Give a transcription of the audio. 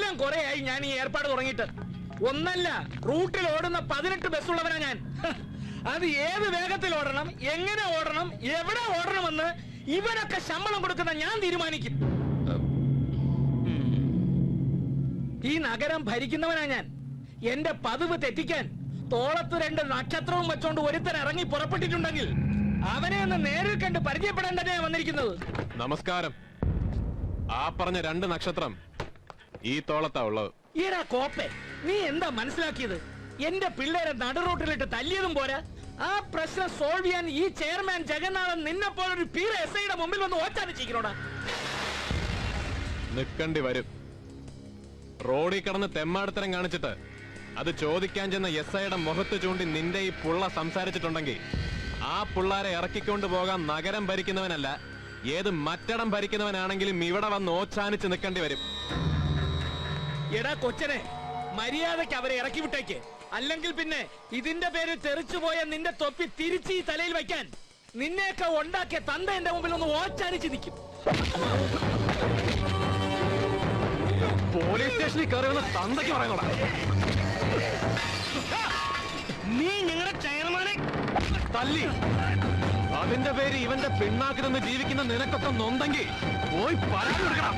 കൊല്ലം കുറെയായി ഞാൻ ഈ ഏർപ്പാട് തുടങ്ങിയിട്ട്. ഒന്നല്ല, റൂട്ടിൽ ഓടുന്ന 18 ബസ്സുള്ളവനാ ഞാൻ. അത് ഏത് വേഗത്തിൽ ഓടണം, എങ്ങനെ ഓടണം, എവിടെ ഓടണമെന്ന് ഇവരൊക്കെ ശമ്പളം കൊടുക്കുന്ന ഞാൻ തീരുമാനിക്കും. ഈ നഗരം ഭരിക്കുന്നവനാ ഞാൻ. എന്റെ പതിവ് തെറ്റിക്കാൻ തോളത്ത് 2 നക്ഷത്രവും വെച്ചോണ്ട് ഒരുത്തൻ ഇറങ്ങി പുറപ്പെട്ടിട്ടുണ്ടെങ്കിൽ അവനെ ഒന്ന് നേരിൽ കണ്ട് പരിചയപ്പെടാൻ തന്നെയാണ് വന്നിരിക്കുന്നത്. നമസ്കാരം. ആ പറഞ്ഞ 2 നക്ഷത്രം ഈ തോളത്താ ഉള്ളത്. ഈടാ കോപ്പെ, നീ എന്താ മനസ്സിലാക്കിയത്? എന്റെ പിള്ളേരെ നടുറോട്ടിലിട്ട് തല്ലിയതും പോരാ, ആ പ്രശ്നം സോൾവ് ചെയ്യാൻ ഈ ചെയർമാൻ ജഗന്നാഥൻ നിന്നെ പോലൊരു പീര എസ് ഐയുടെ മുമ്പിൽ വന്ന് ഓച്ചാനിച്ചിരിക്കണോടാ. നിക്കണ്ടി വരും. റോഡിൽ കിടന്ന് തെമ്മാടിത്തരം കാണിച്ചിട്ട് അത് ചോദിക്കാൻ ചെന്ന എസ് ഐയുടെ മുഖത്ത് ചൂണ്ടി നിന്റെ ഈ പുള്ള സംസാരിച്ചിട്ടുണ്ടെങ്കിൽ ആ പിള്ളാരെ ഇറക്കിക്കൊണ്ട് പോകാൻ നഗരം ഭരിക്കുന്നവനല്ല, ഏത് മറ്റടം ഭരിക്കുന്നവനാണെങ്കിലും ഇവിടെ വന്ന് ഓച്ചാനിച്ച് നിൽക്കേണ്ടി വരും. എടാ കൊച്ചനെ, മര്യാദയ്ക്ക് അവരെ ഇറക്കി വിട്ടേക്ക്. അല്ലെങ്കിൽ പിന്നെ ഇതിന്റെ പേര് തെറിച്ചുപോയ നിന്റെ തൊപ്പി തിരിച്ച് ഈ തലയിൽ വയ്ക്കാൻ നിന്നെയൊക്കെ ഉണ്ടാക്കിയ തന്ത എന്റെ മുമ്പിൽ ഒന്ന് ഓച്ചാനിച്ച് നിൽക്കും. പോലീസ് സ്റ്റേഷനിൽ കയറി വന്ന തന്തയ്ക്ക് പറയുന്നോടാ. നീ ഞങ്ങളുടെ ചെയർമാനെ തല്ലി, അതിന്റെ പേര് ഇവന്റെ പിണ്ണാക്കിൽ നിന്ന് ജീവിക്കുന്ന നിനക്കൊക്കെ നൊന്തെങ്കിൽ പോയി പരാതി കൊടുക്കണം.